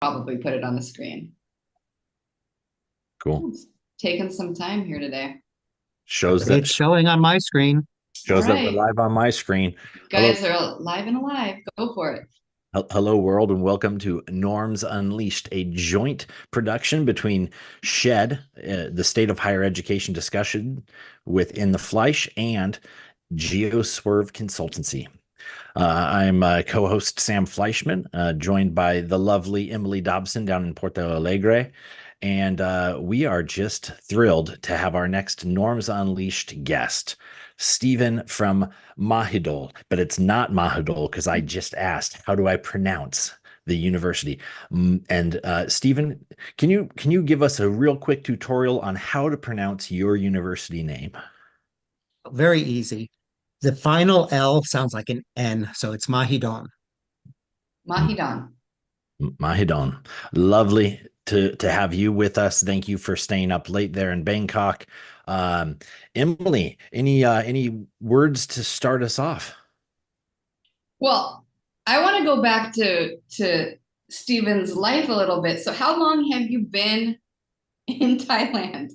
probably put it on the screen. Cool. It's taking some time here today. Shows that It's showing on my screen. All shows that we're right. live on my screen. You Hello, guys are live and alive. Go for it. hello world, and welcome to Norms Unleashed, a joint production between SHED, the State of Higher Education discussion within the Fleisch, and GeoSwerve Consultancy. I'm co-host Sam Fleischman, joined by the lovely Emily Dobson down in Porto Alegre. And we are just thrilled to have our next Norms Unleashed guest, Stephen from Mahidol. But it's not Mahidol because I just asked, how do I pronounce the university? And Stephen, can you give us a real quick tutorial on how to pronounce your university name? Very easy. The final L sounds like an N, so it's Mahidol. Mahidol. Mahidol. Lovely to have you with us. Thank you for staying up late there in Bangkok. Um, Emily, any words to start us off? Well, I want to go back to Stephen's life a little bit. So how long have you been in Thailand?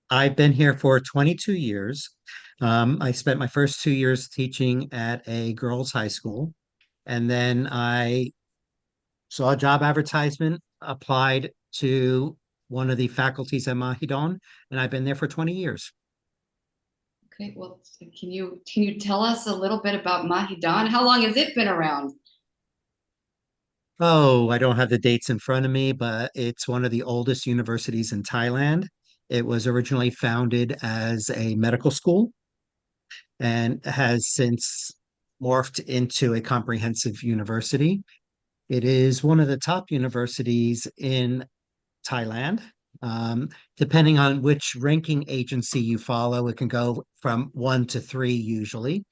I've been here for 22 years. I spent my first 2 years teaching at a girls' high school, and then I saw a job advertisement, applied to one of the faculties at Mahidol, and I've been there for 20 years. Okay, well, can you tell us a little bit about Mahidol? How long has it been around? Oh, I don't have the dates in front of me, but it's one of the oldest universities in Thailand. It was originally founded as a medical school and has since morphed into a comprehensive university. It is one of the top universities in Thailand. Depending on which ranking agency you follow, it can go from 1 to 3 usually.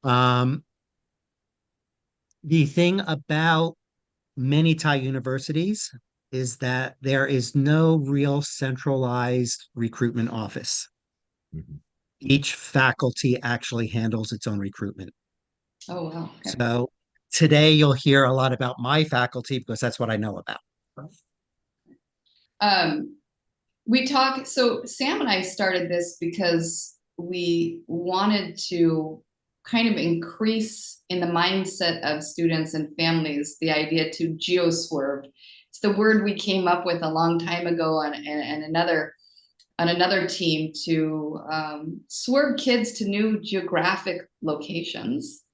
Um, the thing about many Thai universities is that there is no real centralized recruitment office. Mhm. Each faculty actually handles its own recruitment. Oh, wow. Okay. So today you'll hear a lot about my faculty because that's what I know about. Um, so Sam and I started this because we wanted to kind of increase in the mindset of students and families the idea to geoswerve. It's the word we came up with a long time ago and another team to swerve kids to new geographic locations.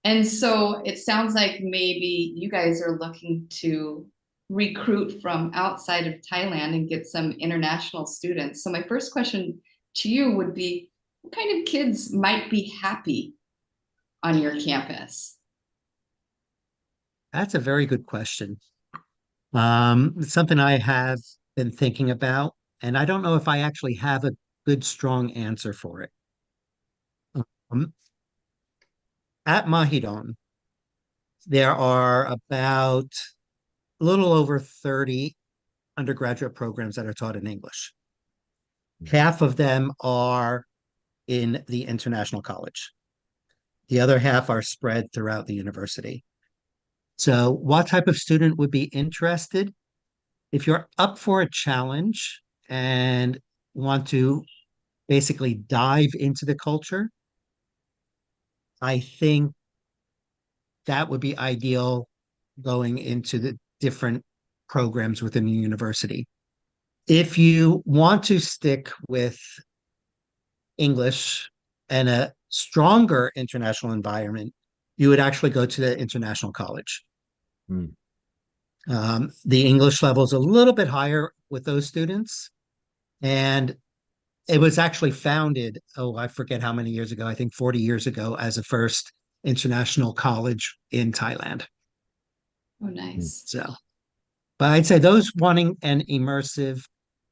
And so it sounds like maybe you guys are looking to recruit from outside of Thailand and get some international students. So my first question to you would be, what kind of kids might be happy on your campus? That's a very good question. It's something I have been thinking about, and I don't know if I actually have a good, strong answer for it. Um, at Mahidol, there are about a little over 30 undergraduate programs that are taught in English. Half of them are in the international college. The other half are spread throughout the university. So, what type of student would be interested? If you're up for a challenge and want to basically dive into the culture, I think that would be ideal going into the different programs within the university. If you want to stick with English and a stronger international environment, you would actually go to the international college. Mm. The English level is a little bit higher with those students. And it was actually founded, oh, I forget how many years ago, I think 40 years ago, as a first international college in Thailand. Oh, nice. So, but I'd say those wanting an immersive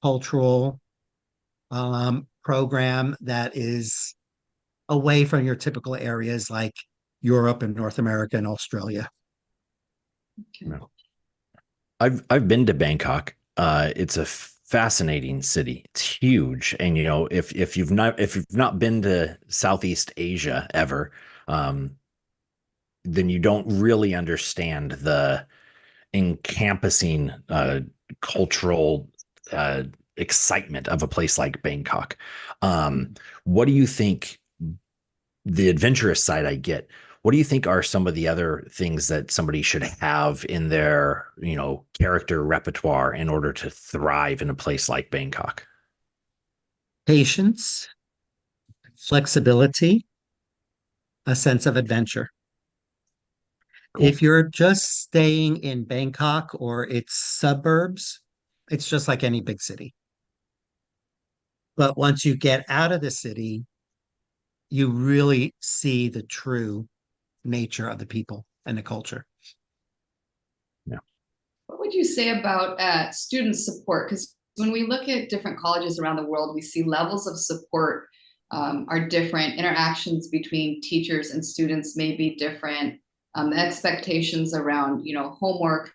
cultural program that is away from your typical areas like Europe and North America and Australia. Okay. No. I've been to Bangkok. It's a fascinating city. It's huge, and if you've not been to Southeast Asia ever, um, then you don't really understand encompassing cultural excitement of a place like Bangkok. What do you think? The adventurous side I get. What do you think are some of the other things that somebody should have in their, character repertoire in order to thrive in a place like Bangkok? Patience, flexibility, a sense of adventure. Cool. If you're just staying in Bangkok or its suburbs, it's just like any big city. But once you get out of the city, you really see the true nature of the people and the culture. Yeah. What would you say about student support? Because when we look at different colleges around the world, we see levels of support are different. Interactions between teachers and students may be different. The expectations around, homework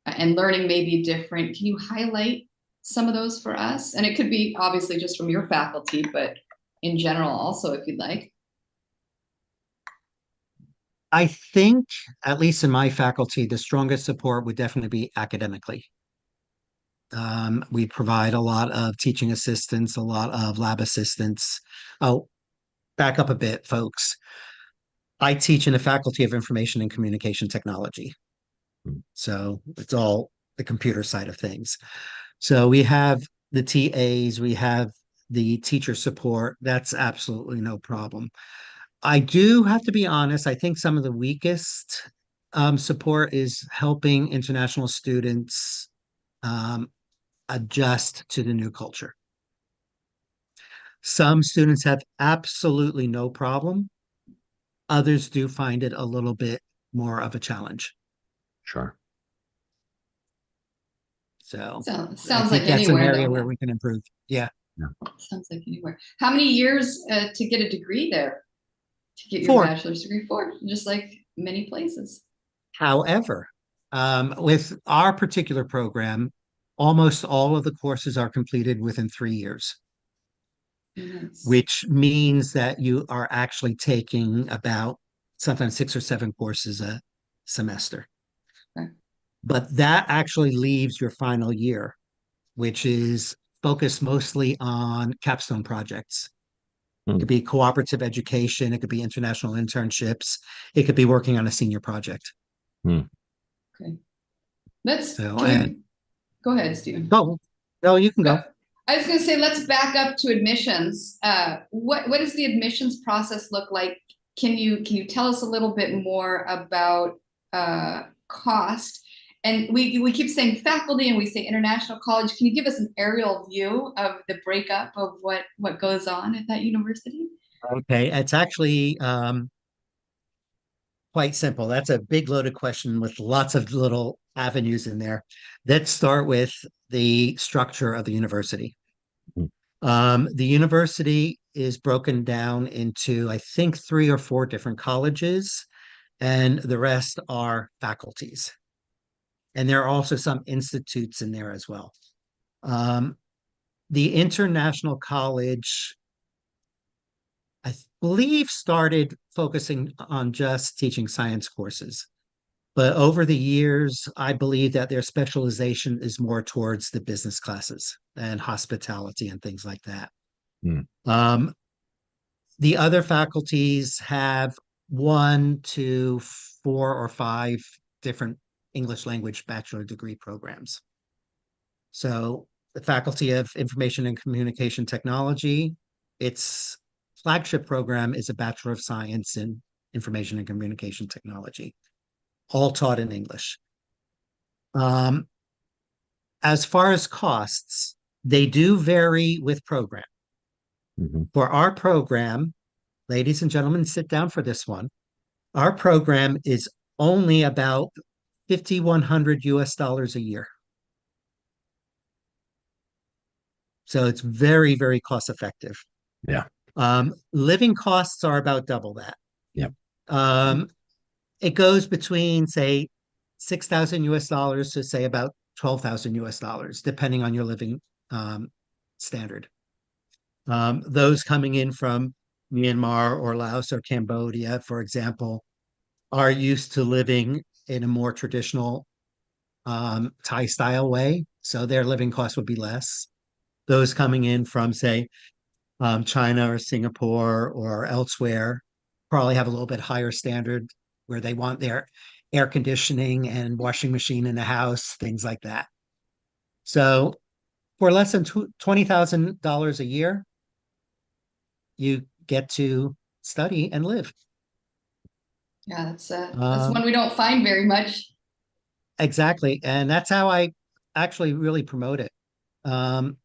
and learning may be different. Can you highlight some of those for us? And it could be obviously just from your faculty, but in general also, if you'd like. I think, at least in my faculty, the strongest support would definitely be academically. We provide a lot of teaching assistants, a lot of lab assistants. Oh, back up a bit, folks. I teach in the Faculty of Information and Communication Technology. So it's all the computer side of things. So we have the TAs, we have the teacher support. That's absolutely no problem. I do have to be honest, I think some of the weakest support is helping international students um, adjust to the new culture. Some students have absolutely no problem. Others do find it a little bit more of a challenge. Sure. So I Sounds think like that's an anywhere, area though. where we can improve. Yeah. Yeah. Sounds like anywhere. How many years to get a degree there? To get your 4. bachelor's degree? 4, just like many places. However, with our particular program, almost all of the courses are completed within 3 years, Nice. which means that you are actually taking about sometimes 6 or 7 courses a semester. Okay. But that actually leaves your final year, which is focused mostly on capstone projects. It could be cooperative education, it could be international internships, it could be working on a senior project. Okay. So, Go ahead, Stephen. oh, no, you can go. I was going to say, let's back up to admissions. What does the admissions process look like? Can you tell us a little bit more about cost? And we keep saying faculty and we say international college. Can you give us an aerial view of the breakup of what goes on at that university? Okay, it's actually quite simple. That's a big loaded question with lots of little avenues in there. Let's start with the structure of the university. The university is broken down into, I think, 3 or 4 different colleges, and the rest are faculties. And there are also some institutes in there as well. The international college, I believe, started focusing on just teaching science courses. But over the years, I believe that their specialization is more towards the business classes and hospitality and things like that. Um, the other faculties have 1 to 4 or 5 different English language bachelor degree programs. So the Faculty of Information and Communication Technology, its flagship program is a Bachelor of Science in Information and Communication Technology, all taught in English. As far as costs, they do vary with program. For our program, ladies and gentlemen, sit down for this one. Our program is only about 5,100 US dollars a year. So it's very, very cost effective. Yeah. Living costs are about double that. Yeah. It goes between, say, 6,000 US dollars to say about 12,000 US dollars, depending on your living standard. Those coming in from Myanmar or Laos or Cambodia, for example, are used to living in a more traditional Thai style way, so their living costs would be less. Those coming in from, say, China or Singapore or elsewhere probably have a little bit higher standard where they want their air conditioning and washing machine in the house, things like that. So for less than $20,000 a year, you get to study and live. Yeah, that's one Um, we don't find very much. exactly. And that's how I actually really promote it. Um,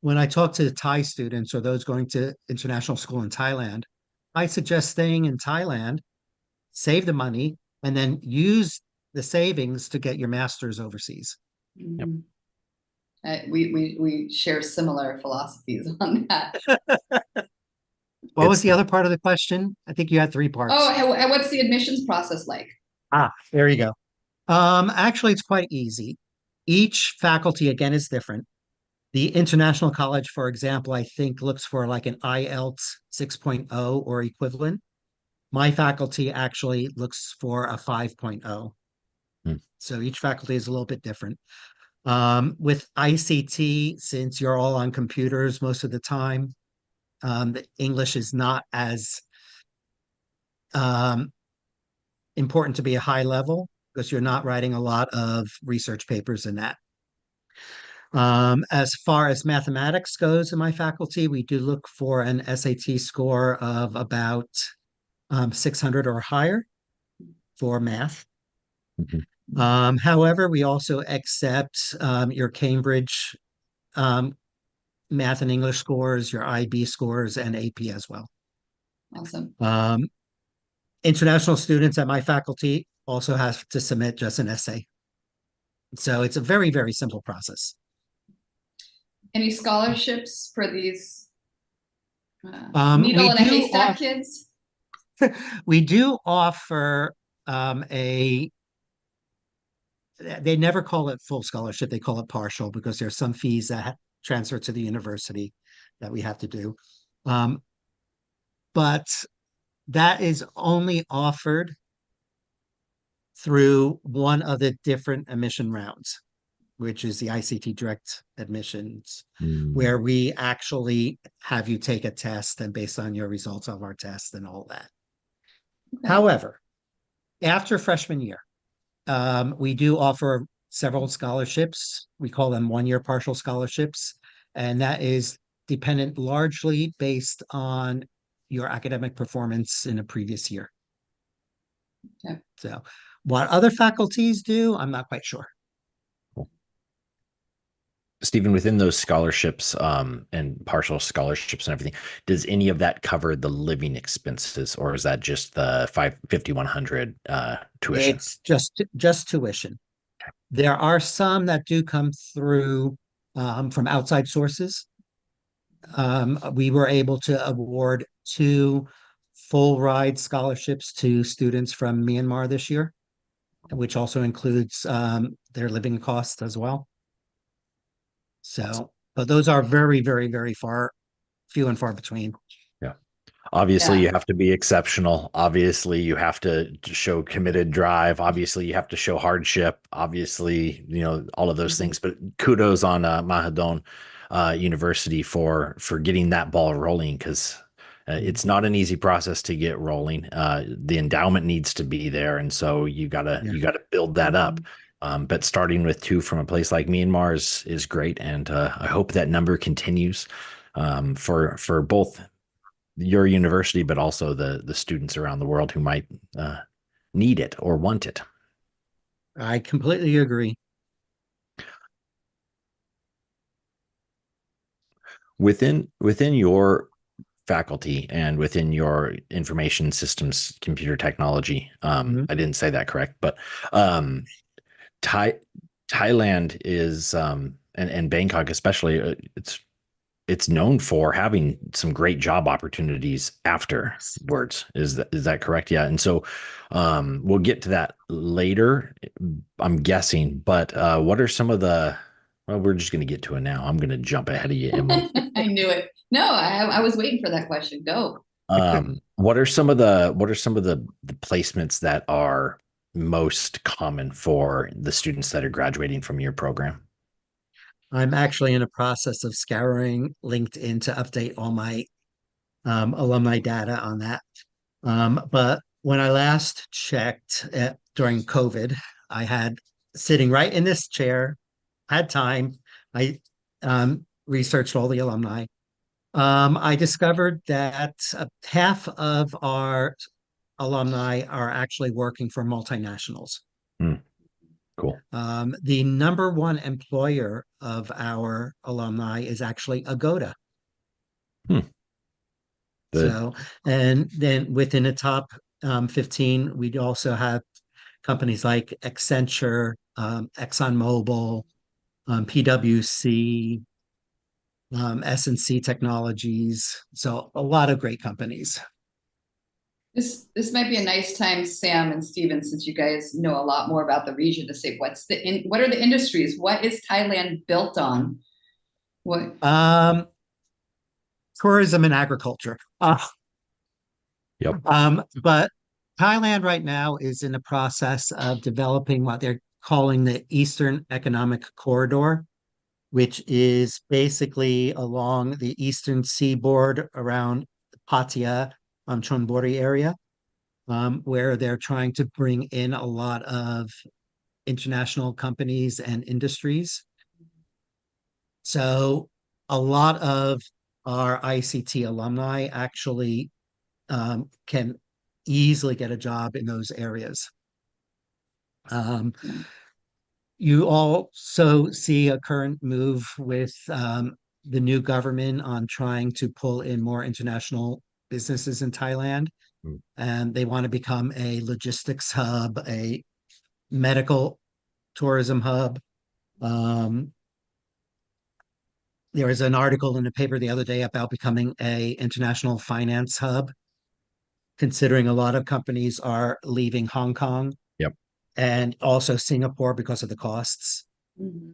when I talk to Thai students or those going to international school in Thailand, I suggest staying in Thailand, save the money, and then use the savings to get your master's overseas. Yep. Mhm. We share similar philosophies on that. What was It's the other part of the question? I think you had three Oh, parts. and what's the admissions process like? There you go. Actually, it's quite easy. Each faculty, again, is different. The international college, for example, I think looks for like an IELTS 6.0 or equivalent. My faculty actually looks for a 5.0. Hmm. So each faculty is a little bit different. With ICT, since you're all on computers most of the time, the English is not as um, important to be a high level because you're not writing a lot of research papers in that. As far as mathematics goes in my faculty, we do look for an SAT score of about 600 or higher for math. Mhm. However, we also accept your Cambridge um, math and English scores, your IB scores, and AP as well. Awesome. Um, international students at my faculty also have to submit just an essay. So it's a very, very simple process. Any scholarships for these We needle in a do haystack kids? we do offer a they never call it full scholarship, they call it partial because there's some fees that transfer to the university that we have to do. But that is only offered through one of the different admission rounds, which is the ICT direct admissions, Mm. where we actually have you take a test and based on your results of our test and all that. Okay. However, after freshman year, we do offer several scholarships. We call them 1 year partial scholarships, and that is dependent largely based on your academic performance in a previous year. Okay. So, what other faculties do, I'm not quite sure. Stephen, within those scholarships and partial scholarships and everything, does any of that cover the living expenses, or is that just the 550 100 tuition? It's just tuition. There are some that do come through from outside sources. We were able to award 2 full ride scholarships to students from Myanmar this year, which also includes their living costs as well. So, but those are very, very, very few and far between. Yeah. Obviously, Yeah. you have to be exceptional. Obviously, you have to show committed drive. Obviously, you have to show hardship. Obviously, all of those things. But kudos on Mahidol University for getting that ball rolling because it's not an easy process to get rolling. The endowment needs to be there, and so you gotta build that up. But starting with 2 from a place like Myanmar is great, and I hope that number continues for both your university, but also the students around the world who might need it or want it. I completely agree. Within your faculty and within your information systems computer technology, Mhm. I didn't say that correct, but um, Thai Thailand is and Bangkok especially, it's known for having some great job opportunities afterwards. Is that correct? Yeah. And so we'll get to that later, I'm guessing. But what are some of the well, we're just gonna get to it now. I'm gonna jump ahead of you, Emily. I knew it. No, I was waiting for that question. Go. What are some of the placements that are most common for the students that are graduating from your program? I'm actually in a process of scouring LinkedIn to update all my alumni data on that. But when I last checked during COVID, I had sitting right in this chair, had time. I researched all the alumni. I discovered that half of our alumni are actually working for multinationals. Hmm, cool. The number one employer of our alumni is actually Agoda. Hmm. So, and then within the top 15, we'd also have companies like Accenture, ExxonMobil, PwC, S&C Technologies. So a lot of great companies. This might be a nice time, Sam and Steven, since you guys know a lot more about the region, to say what are the industries? What is Thailand built on? What? Tourism and agriculture. Yep. But Thailand right now is in the process of developing what they're calling the Eastern Economic Corridor, which is basically along the eastern seaboard around Pattaya, Chonburi area, where they're trying to bring in a lot of international companies and industries. So a lot of our ICT alumni actually can easily get a job in those areas. You also see a current move with the new government on trying to pull in more international businesses in Thailand. Mm. And they want to become a logistics hub, a medical tourism hub. There was an article in the paper the other day about becoming a international finance hub, considering a lot of companies are leaving Hong Kong Yep. and also Singapore because of the costs. Mhm.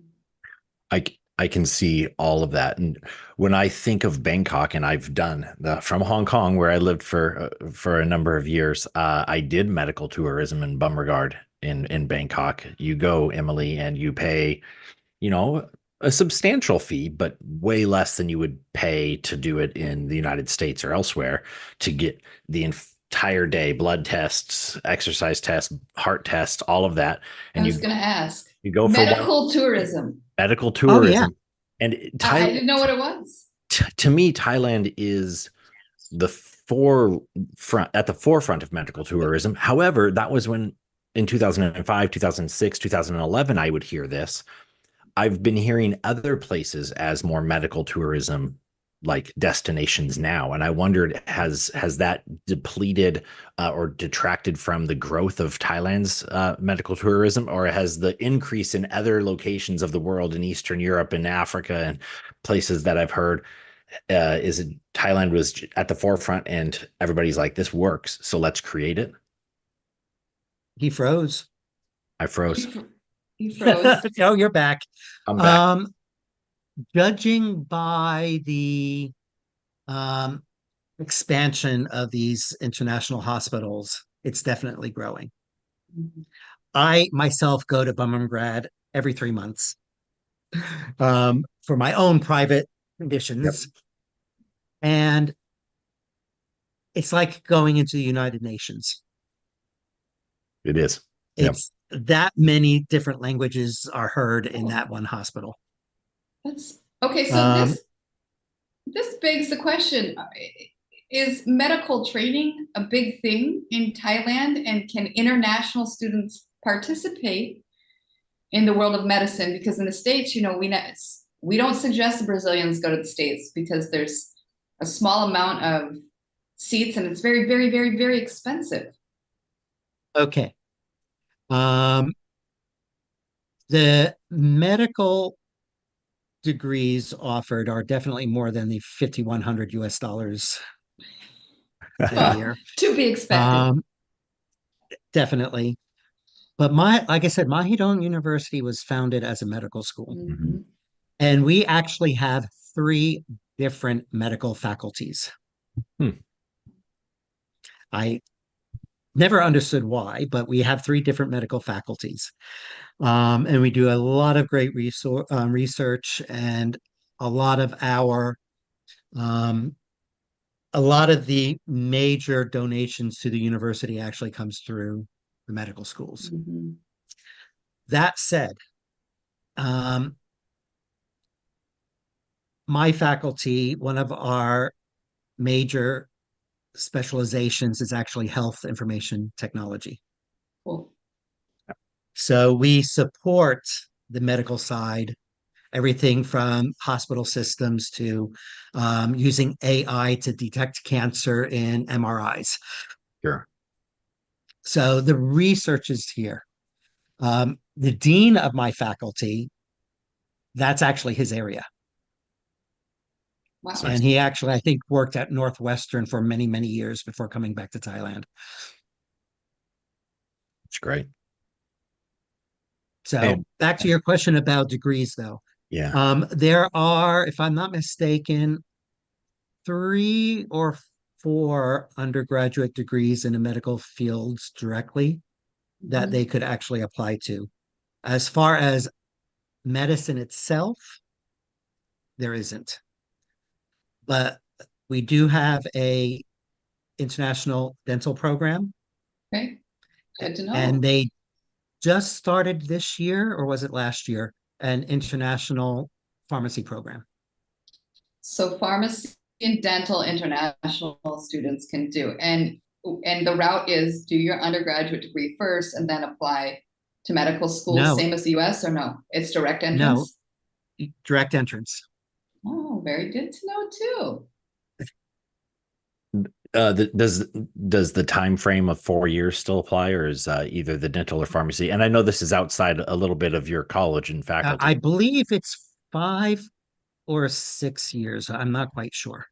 I can see all of that. And when I think of Bangkok, and I've done from Hong Kong, where I lived for a number of years, I did medical tourism in Bumrungrad in Bangkok. You go, Emily, and you pay, you know, a substantial fee, but way less than you would pay to do it in the United States or elsewhere to get the entire day, blood tests, exercise tests, heart tests, all of that. I And was going to ask. you go for Medical tourism. medical Oh, yeah. tourism. And I Thailand, didn't know what it was. to me, Thailand is the at the forefront of medical tourism. However, that was when in 2005, 2006, 2011, I would hear this. I've been hearing other places as more medical tourism like destinations now, and I wondered, has that depleted or detracted from the growth of Thailand's medical tourism, or has the increase in other locations of the world in Eastern Europe and Africa and places that I've heard, is it Thailand was at the forefront and everybody's like, this works, so let's create it? He froze. I froze. He froze. Oh, you're back. I'm back. Judging by the um, expansion of these international hospitals, it's definitely growing. Mhm. I myself go to Bumrungrad every 3 months for my own private Yep, conditions. And it's like going into the United Nations. it is. Yep. It's that many different languages are heard in that one hospital. That's okay. So Um, this begs the question: is medical training a big thing in Thailand, and can international students participate in the world of medicine? Because in the States, we don't suggest the Brazilians go to the States because there's a small amount of seats, and it's very, very, very, very expensive. okay. Um, the medical degrees offered are definitely more than the 5,100 US dollars a year. To be expected. Definitely. But like I said, Mahidol University was founded as a medical school. Mhm. Mhm. And we actually have three different medical faculties. Hmm. I Never understood why, but we have three different medical faculties. And we do a lot of great research, and a lot of our um, a lot of the major donations to the university actually comes through the medical schools. Mhm. That said, um, my faculty, one of our major specializations is actually health information technology. Cool. So we support the medical side, everything from hospital systems to using AI to detect cancer in MRIs. Sure. So the research is here. The dean of my faculty, that's actually his area. Wow. And he actually, I think, worked at Northwestern for many, many years before coming back to Thailand. It's great. So And back to your question about degrees, though. yeah, There are, if I'm not mistaken, three or four undergraduate degrees in the medical fields directly that Mhm. they could actually apply to. As far as medicine itself, there isn't. But we do have a international dental program, Okay. Good to and know. they just started this year, or was it last year, an international pharmacy program. So pharmacy and dental international students can do. And the route is do your undergraduate degree first and then apply to medical school, No, same as the US, or no? It's direct no, entrance? direct entrance. Oh, very good to know too. does the time frame of 4 years still apply, or is either the dental or pharmacy? And I know this is outside a little bit of your college and I faculty. believe it's 5 or 6 years. I'm not quite sure.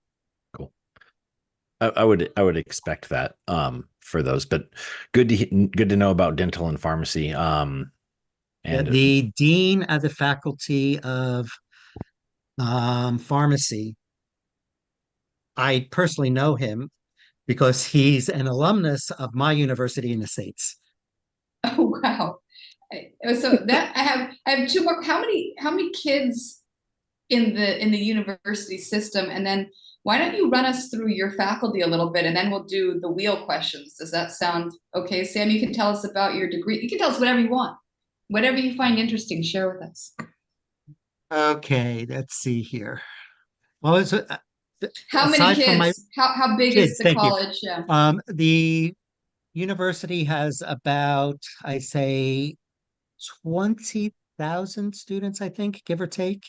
Cool. I would expect that for those, but good to know about dental and pharmacy. And The dean of the faculty of pharmacy, I personally know him because he's an alumnus of my university in the States. Oh wow. So that I have two more. How many kids in the university system? And then why don't you run us through your faculty a little bit and then we'll do the wheel questions. Does that sound okay? Sam, you can tell us about your degree. You can tell us whatever you want. Whatever you find interesting, share with us. Okay, let's see here. Well, How many aside from my kids? How big is kids, the thank you. college? Yeah. The university has about, I say, 20,000 students, I think, give or take.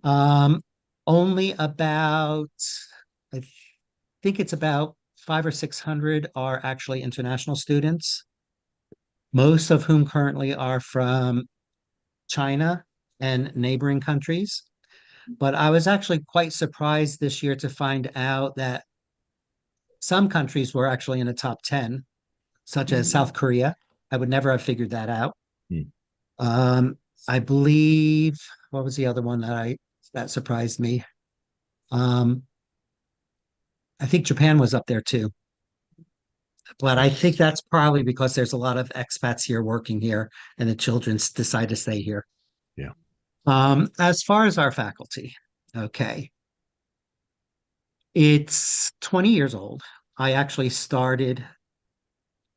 Um, Only about, I think it's about 500 or 600 are actually international students, most of whom currently are from China and neighboring countries. But I was actually quite surprised this year to find out that some countries were actually in the top 10, such as Mhm. South Korea. I would never have figured that out. hmm, Um, I believe, what was the other one that surprised me? Um, I think Japan was up there too. But I think that's probably because there's a lot of expats here working here and the children decide to stay here. yeah, As far as our faculty, okay, it's 20 years old. I actually started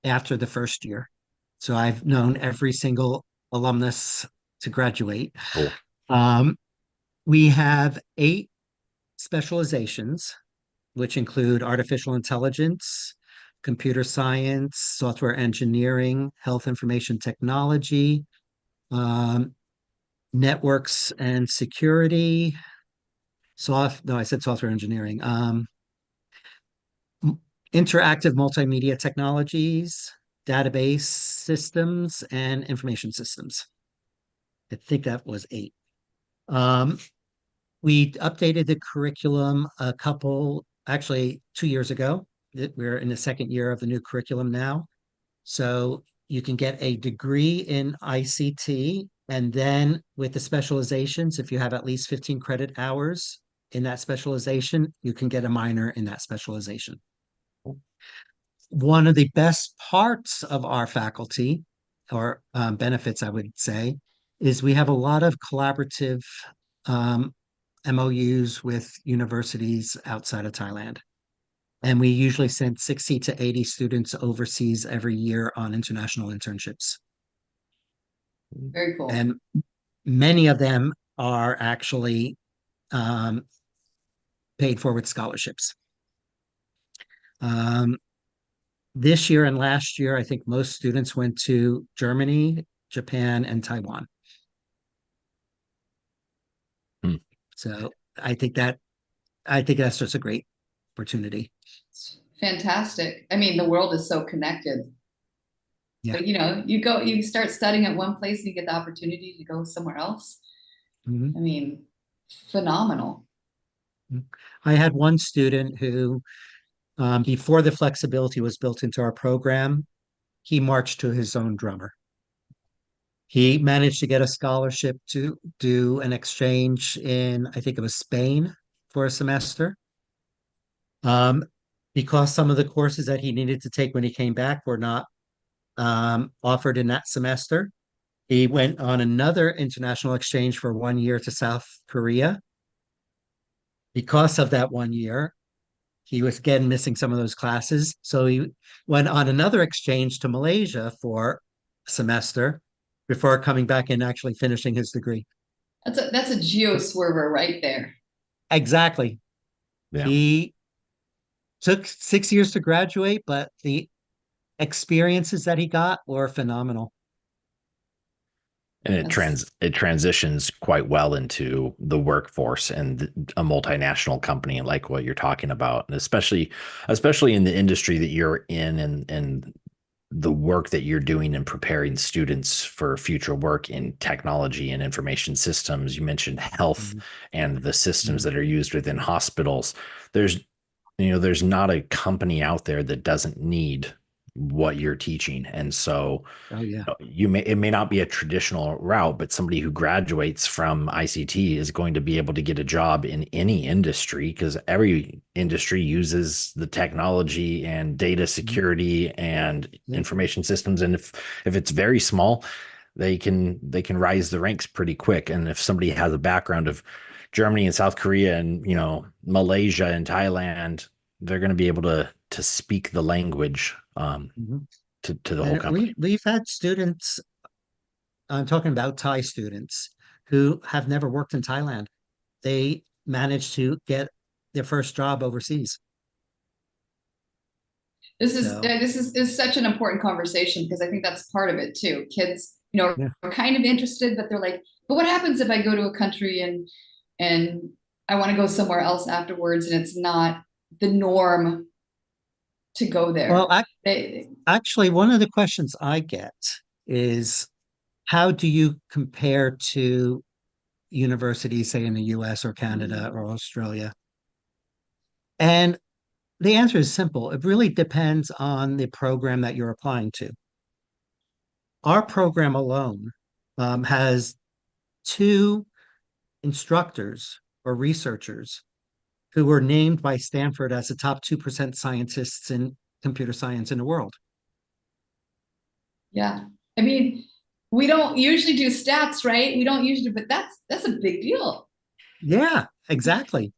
after the first year. So I've known every single alumnus to graduate. cool. Um, we have 8 specializations, which include artificial intelligence, computer science, software engineering, health information technology, um, networks and security, no, I said software engineering, interactive multimedia technologies, database systems, and information systems. I think that was 8. Um, we updated the curriculum actually 2 years ago. We're in the second year of the new curriculum now. So you can get a degree in ICT, and then with the specializations, if you have at least 15 credit hours in that specialization, you can get a minor in that specialization. one of the best parts of our faculty, or benefits, I would say, is we have a lot of collaborative um, MOUs with universities outside of Thailand. And we usually send 60 to 80 students overseas every year on international internships. Very cool. And many of them are actually um, paid for with scholarships. Um, this year and last year, I think most students went to Germany, Japan, and Taiwan. Hmm. So I think that's just a great opportunity. It's fantastic. I mean, the world is so connected. Yeah. But you start studying at one place and you get the opportunity to go somewhere else. Mhm. I mean, phenomenal. I had one student who, before the flexibility was built into our program, he marched to his own drummer. He managed to get a scholarship to do an exchange in, I think it was Spain for a semester. Um, because some of the courses that he needed to take when he came back were not offered in that semester. He went on another international exchange for 1 year to South Korea. Because of that 1 year, he was again missing some of those classes. So he went on another exchange to Malaysia for a semester before coming back and actually finishing his degree. That's a geo swerver right there. Exactly. Yeah. He took 6 years to graduate, but the experiences that he got were phenomenal. And That's it transitions quite well into the workforce and a multinational company like what you're talking about, and especially in the industry that you're in, and the work that you're doing in preparing students for future work in technology and information systems. You mentioned health Mhm. and the systems Mhm. that are used within hospitals. There's there's not a company out there that doesn't need what you're teaching. And so Oh yeah. it may not be a traditional route, but somebody who graduates from ICT is going to be able to get a job in any industry, because every industry uses the technology and data Mhm. security and Yeah. information systems. And if it's very small, they can rise the ranks pretty quick. And if somebody has a background of Germany and South Korea and Malaysia and Thailand, they're going to be able to speak the language Mhm. to the whole And company. we've had students, I'm talking about Thai students who have never worked in Thailand. They managed to get their first job overseas. So this is such an important conversation because I think that's part of it too. Kids, yeah. are kind of interested, but they're like, but what happens if I go to a country and I want to go somewhere else afterwards and it's not the norm to go Well, there? They, actually, one of the questions I get is how do you compare to universities, say in the US or Canada or Australia? And the answer is simple. It really depends on the program that you're applying to. Our program alone has two instructors or researchers who were named by Stanford as the top 2% scientists in computer science in the world. yeah. I mean, we don't usually do stats, right? We don't usually, but that's a big deal. Yeah, exactly.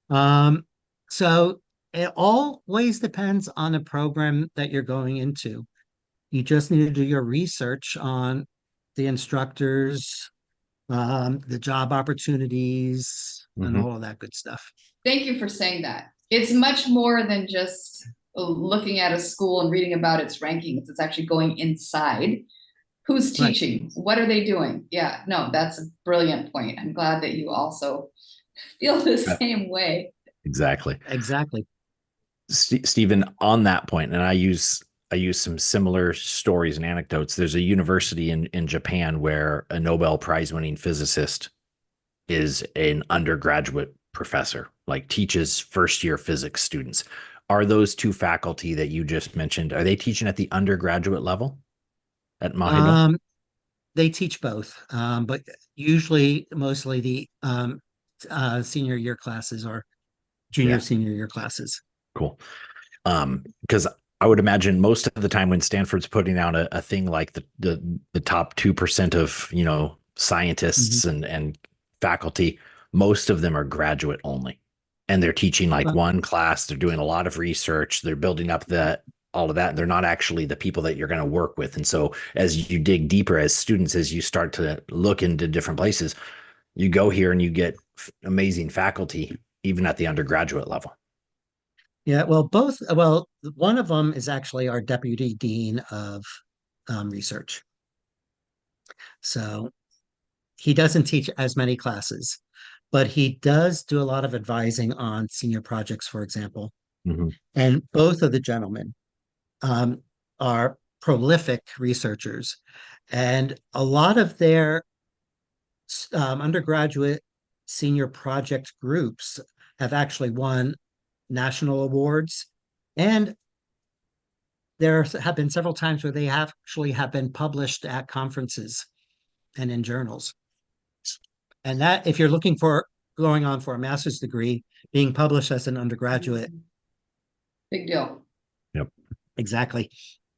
Um, so it always depends on the program that you're going into. You just need to do your research on the instructors, the job opportunities, and Mhm. all of that good stuff. Thank you for saying that. It's much more than just looking at a school and reading about its rankings. It's actually going inside. Who's Right. teaching? What are they doing? Yeah, no, that's a brilliant point. I'm glad that you also feel the Yeah, same way. exactly. Exactly. Stephen, on that point, and I use some similar stories and anecdotes. There's a university in Japan where a Nobel Prize winning physicist is an undergraduate professor, like teaches first year physics students. Are those two faculty that you just mentioned, are they teaching at the undergraduate level at Mahidol? Um, they teach both, but usually, mostly the senior year classes or junior, Yeah, senior year classes. cool. Because I would imagine most of the time when Stanford's putting out a thing like the top 2% of, Mhm. scientists and faculty, most of them are graduate only. And they're teaching like Well, one class, they're doing a lot of research, they're building up that all of that. And they're not actually the people that you're going to work with. And so as you dig deeper as students, as you start to look into different places, you go here and you get amazing faculty, even at the undergraduate level. yeah, well, one of them is actually our deputy dean of research. So he doesn't teach as many classes, but he does do a lot of advising on senior projects, for example. Mm-hmm. And both of the gentlemen um, are prolific researchers. And a lot of their undergraduate senior project groups have actually won national awards. And there have been several times where they actually have been published at conferences and in journals. And that, if you're looking for going on for a master's degree, being published as an undergraduate, Big deal. Yep. exactly.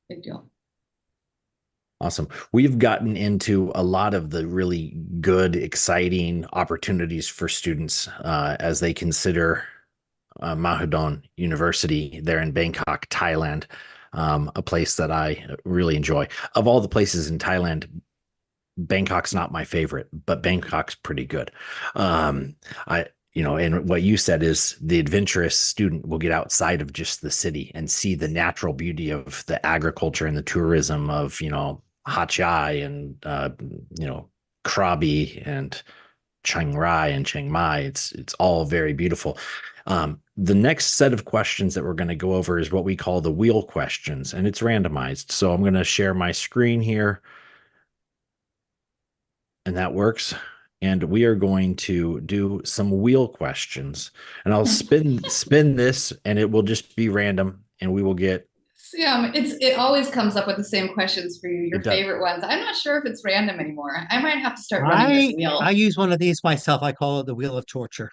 Big deal. Awesome. We've gotten into a lot of the really good, exciting opportunities for students as they consider Mahidol University there in Bangkok, Thailand, a place that I really enjoy. Of all the places in Thailand, Bangkok's not my favorite, but Bangkok's pretty good. I, and what you said is the adventurous student will get outside of just the city and see the natural beauty of the agriculture and the tourism of, Hat Yai and, Krabi and Chiang Rai and Chiang Mai. It's all very beautiful. The next set of questions that we're going to go over is what we call the wheel questions, and it's randomized. So I'm going to share my screen here, and that works. And we are going to do some wheel questions, and I'll spin this, and it will just be random, and we will get. Yeah, it always comes up with the same questions for you, your It does. favorite ones. I'm not sure if it's random anymore. I might have to start running this I wheel. use one of these myself. I call it the wheel of torture.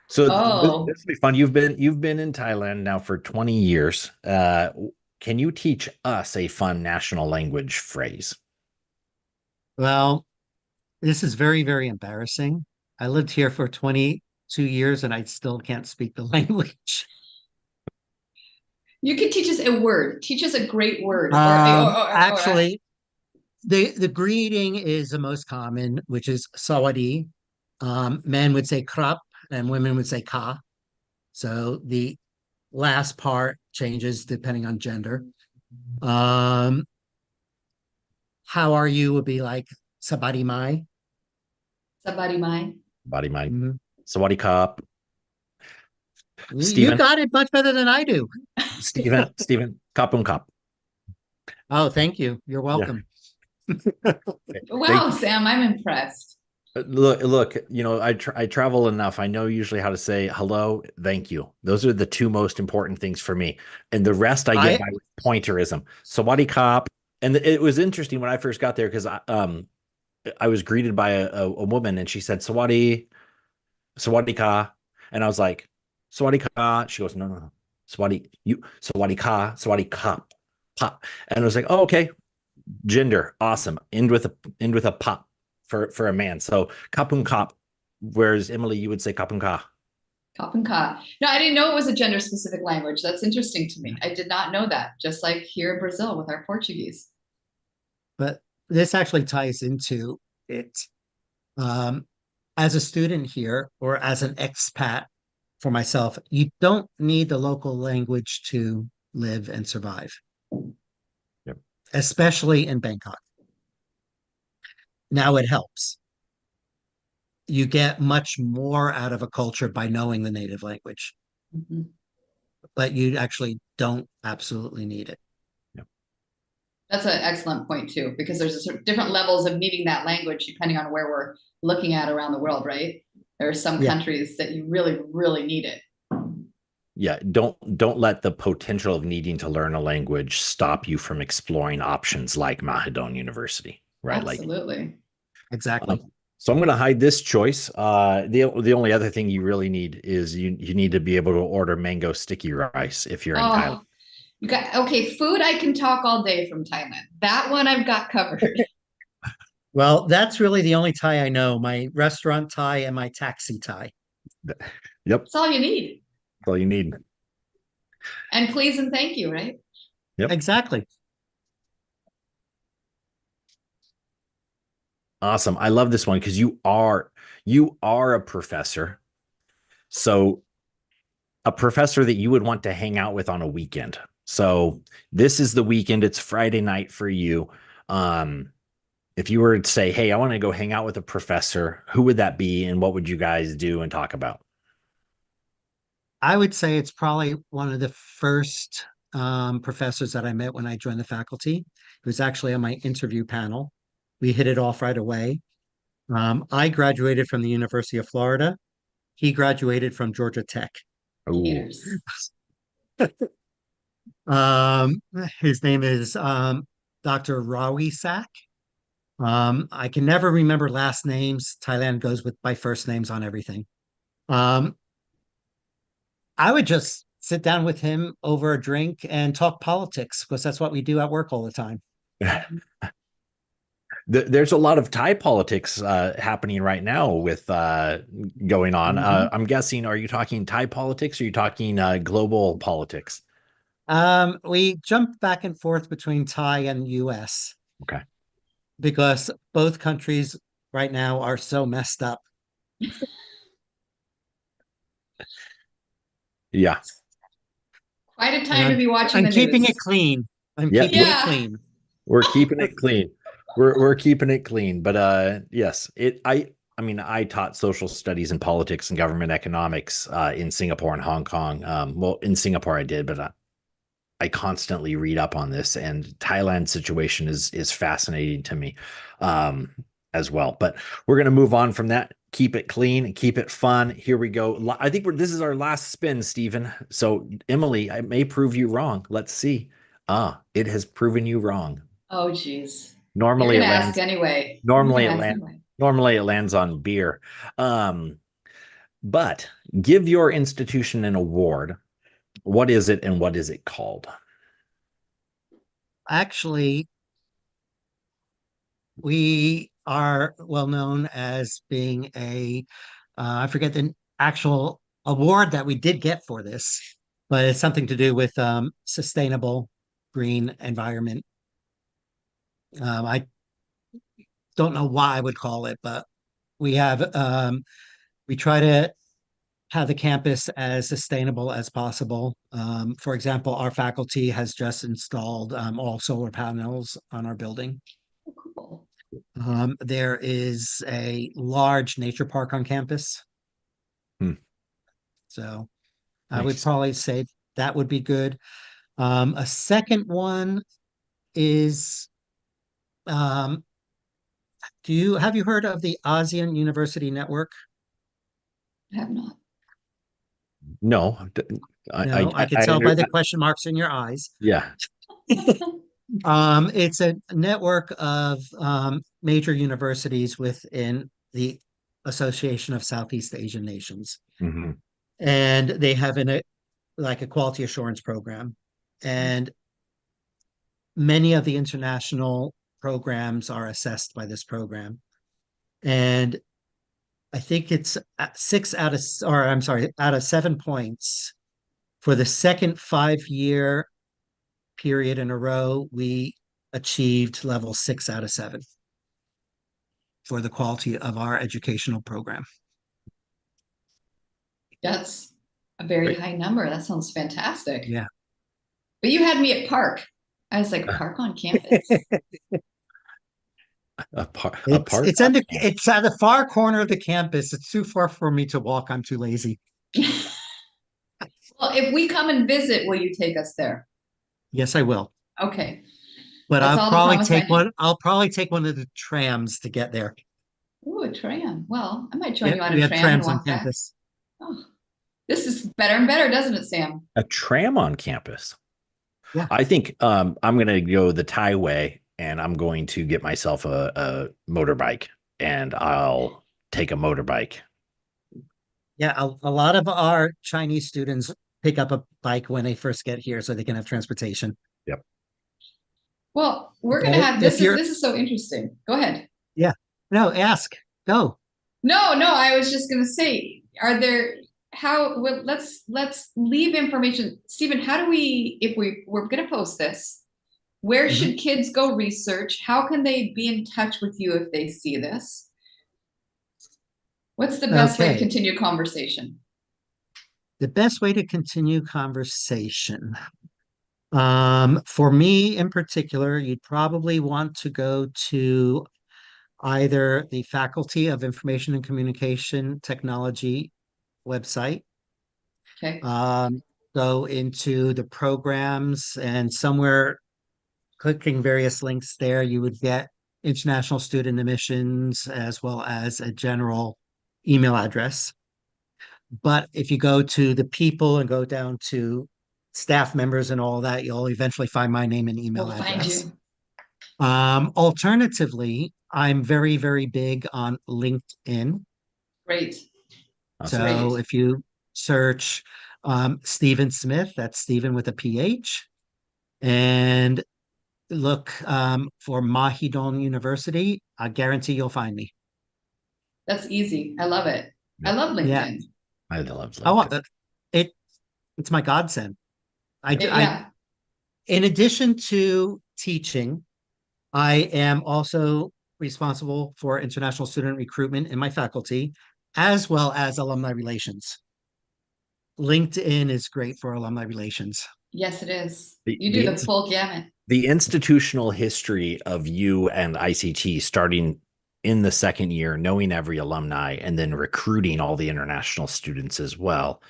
So this Oh, will be fun. You've been in Thailand now for 20 years. Can you teach us a fun national language phrase? Well, this is very, very embarrassing. I lived here for 22 years and I still can't speak the language. you could teach us a word. Teach us a great word, or Actually, the greeting is the most common, which is sawadi. Men would say krap and women would say ka. So the last part changes depending on gender. Um, how are you would be like sabadi mai. somebody mine. Body mind. Mhm. Sawadee Kap. You Stephen. got it much better than I do. Stephen. Kapung Kap. Oh, thank you. You're Yeah. welcome. Wow, Thank Sam, I'm impressed. Look, I travel enough. I know usually how to say hello, thank you. Those are the two most important things for me. And the rest I get I by pointerism. Sawadee Kap. And it was interesting when I first got there because I was greeted by a woman and she said Sawadee Ka. And I was like, Sawadee Ka. She goes, no. Sawadee Ka, Sawadee Ka. Pop. And I was like, oh, okay. Gender, awesome. End with a pop for a man. So kapung kap, whereas Emily, you would say kapung ka. Kop and ka. No, I didn't know it was a gender specific language. That's interesting to me. I did not know that. Just like here in Brazil with our Portuguese. but this actually ties into it. Um, as a student here or as an expat for myself, you don't need the local language to live and survive, Yep. especially in Bangkok. Now it helps. You get much more out of a culture by knowing the native language, Mhm. but you actually don't absolutely need it. Yep. That's an excellent point too, because there's a sort of different levels of needing that language depending on where we're looking at around the world, right? There are some Yeah. countries that you really, really need it. Yeah, don't let the potential of needing to learn a language stop you from exploring options like Mahidol University, right? Like Exactly. So I'm going to hide this choice. The only other thing you really need is you need to be able to order mango sticky rice if you're in Thailand. Oh, you got okay. Food, I can talk all day from Thailand. That one I've got covered. Well, that's really the only Thai I know, my restaurant Thai and my taxi Thai. Yep, That's all you need. that's all you need. And please and thank you, right? Yep. Exactly. Awesome. I love this one because you are a professor. So a professor that you would want to hang out with on a weekend. So this is the weekend. It's Friday night for you. If you were to say, hey, I want to go hang out with a professor, who would that be? And what would you guys do and talk about? I would say it's probably one of the first professors that I met when I joined the faculty. It was actually on my interview panel. We hit it off right away. I graduated from the University of Florida. He graduated from Georgia Tech. Oh, Cheers. Um, his name is Dr. Rawi Sak. I can never remember last names. Thailand goes with by first names on everything. Um, I would just sit down with him over a drink and talk politics because that's what we do at work all the time. there's a lot of Thai politics happening right now with going on. Mhm. I'm guessing, are you talking Thai politics or are you talking global politics? We jump back and forth between Thai and US Okay. because both countries right now are so messed up. Yeah. Quite a And time to be watching I'm the keeping it news. clean. I'm Yep. keeping it Yeah. clean. We're keeping it clean. We're keeping it clean. But yes, I mean I taught social studies and politics and government economics in Singapore and Hong Kong. Well, in Singapore I did, but I constantly read up on this, and Thailand's situation is fascinating to me as well. But we're gonna move on from that. Keep it clean, keep it fun. Here we go. I think this is our last spin, Stephen. So Emily, I may prove you wrong. Let's see. It has proven you wrong. Oh, geez. You're Normally gonna it ask lands. anyway. You're Normally gonna it ask lands. anyway. Normally it lands on beer. Um, but give your institution an award. What is it, and what is it called? Actually, we are well known as being I forget the actual award that we did get for this, but it's something to do with sustainable green environment. I don't know why I would call it, but we have we try to have the campus as sustainable as possible. For example, our faculty has just installed all solar panels on our building. Oh, cool. There is a large nature park on campus. Hmm, So I would nice. probably say that would be good. A second one is um, have you heard of the ASEAN University Network? I have not. No, No, I could I tell under, by the question marks in your eyes. yeah. It's a network of major universities within the Association of Southeast Asian Nations, Hmm. and they have like a quality assurance program, and many of the international programs are assessed by this program, and I think it's at out of 7 points for the second 5 year period in a row, we achieved level 6 out of 7 for the quality of our educational program. That's a very Great. high number. That sounds fantastic. Yeah. But you had me at park. I was like, park on campus. A part. It's at the far corner of the campus. It's too far for me to walk. I'm too lazy. Well, if we come and visit, will you take us there? Yes, I will. Okay. But That's all the promise I need. I'll probably take one of the trams to get there. Ooh, a tram. Well, I might join Yeah, you on we a have tram and trams on walk back. campus. Oh, this is better and better, doesn't it, Sam? A tram on campus. Yeah. I think I'm going to go the Thai way, and I'm going to get myself a motorbike and I'll take a motorbike. Yeah, a lot of our Chinese students pick up a bike when they first get here so they can have transportation. Yep. Well, we're gonna So have if you're, this is so interesting. Go ahead. yeah, no, ask, go. No, I was just gonna say, are there let's leave information. Stephen, how do we, if we're gonna post this, where Mhm. should kids go research? How can they be in touch with you if they see this? What's the best way to Okay, continue conversation? the best way to continue conversation. For me in particular, you'd probably want to go to either the Faculty of Information and Communication Technology website, Okay. um, go into the programs, and somewhere clicking various links there, you would get international student admissions as well as a general email address. But if you go to the people and go down to staff members and all that, you'll eventually find my name and We'll email find address. you. Alternatively, I'm very, very big on LinkedIn. Great. Awesome. So Great. if you search Stephen Smith, that's Stephen with a PH, and look for Mahidol University, I guarantee you'll find me. That's easy. I love it. I Yep. love Yeah. LinkedIn. I love Oh, LinkedIn. it it's my godsend. Yeah. In addition to teaching, I am also responsible for international student recruitment in my faculty, as well as alumni relations. LinkedIn is great for alumni relations. Yes, it is. The, You do the the full gamut. the institutional history of you and ICT starting in the second year, knowing every alumni, and then recruiting all the international students as well.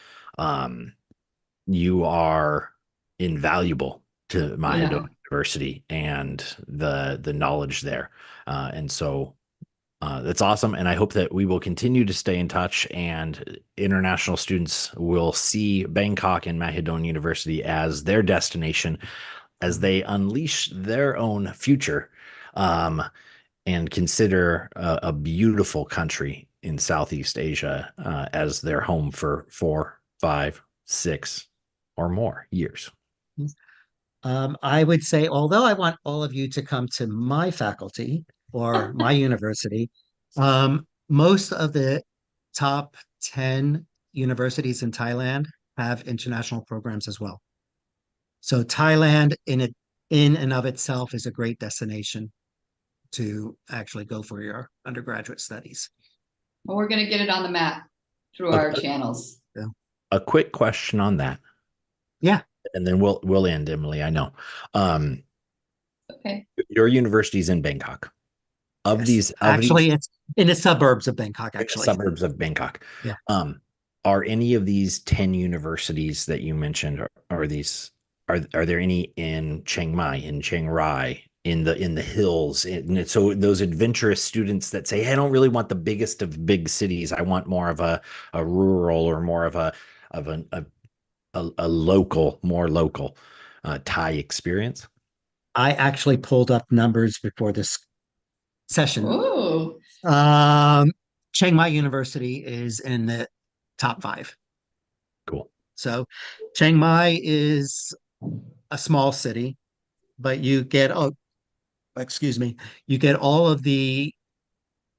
You are invaluable to Mahidol Yeah. University and the knowledge there. And so that's awesome. And I hope that we will continue to stay in touch and international students will see Bangkok and Mahidol University as their destination as they unleash their own future and consider a beautiful country in Southeast Asia as their home for 4, 5, 6, or more years. I would say, although I want all of you to come to my faculty or my university, most of the top 10 universities in Thailand have international programs as well. So Thailand in and of itself is a great destination to actually go for your undergraduate studies. Well, we're going to get it on the map through our channels. A quick question on that. Yeah. And then we'll end, Emily. I know. Okay. Your university's in Bangkok. Actually, it's in the suburbs of Bangkok, actually. Suburbs of Bangkok. Yeah. Are any of these 10 universities that you mentioned, are there any in Chiang Mai, in Chiang Rai, in the hills? And so those adventurous students that say, hey, I don't really want the biggest of big cities. I want more of a rural or more of a local, more local Thai experience. I actually pulled up numbers before this session. Oh, Chiang Mai University is in the top 5. Cool. So Chiang Mai is a small city, but you get you get all of the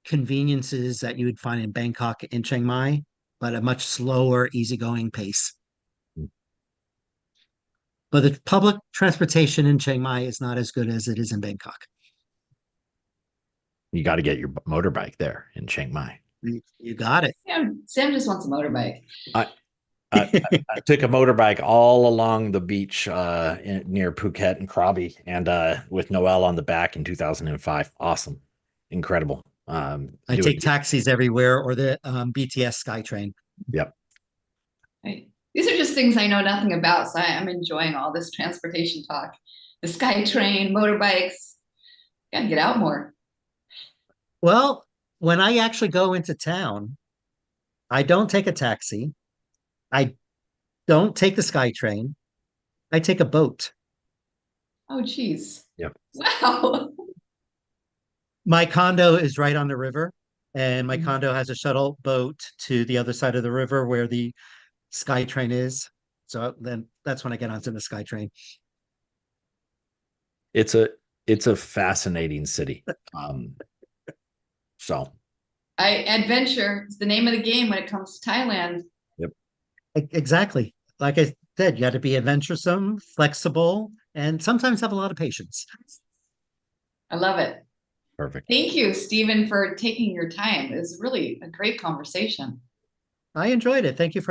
conveniences that you would find in Bangkok in Chiang Mai, but a much slower, easygoing pace. But the public transportation in Chiang Mai is not as good as it is in Bangkok. You got to get your motorbike there in Chiang Mai. You got it. Sam just wants a motorbike. I took a motorbike all along the beach near Phuket and Krabi, and with Noel on the back in 2005. Awesome, incredible. I take taxis everywhere or the BTS SkyTrain. Yep. Right. These are just things I know nothing about, so I'm enjoying all this transportation talk. The SkyTrain, motorbikes. Gotta get out more. Well, when I actually go into town, I don't take a taxi. I don't take the SkyTrain. I take a boat. Oh, geez. Yep. Wow. My condo is right on the river, And my condo has a shuttle boat to the other side of the river where the SkyTrain is. So then that's when I get onto the SkyTrain. It's a fascinating city. So Adventure is the name of the game when it comes to Thailand. yep, Exactly. Like I said, you got to be adventuresome, flexible, and sometimes have a lot of patience. I love it. perfect. Thank you, Stephen, for taking your time. It was really a great conversation. I enjoyed it. Thank you for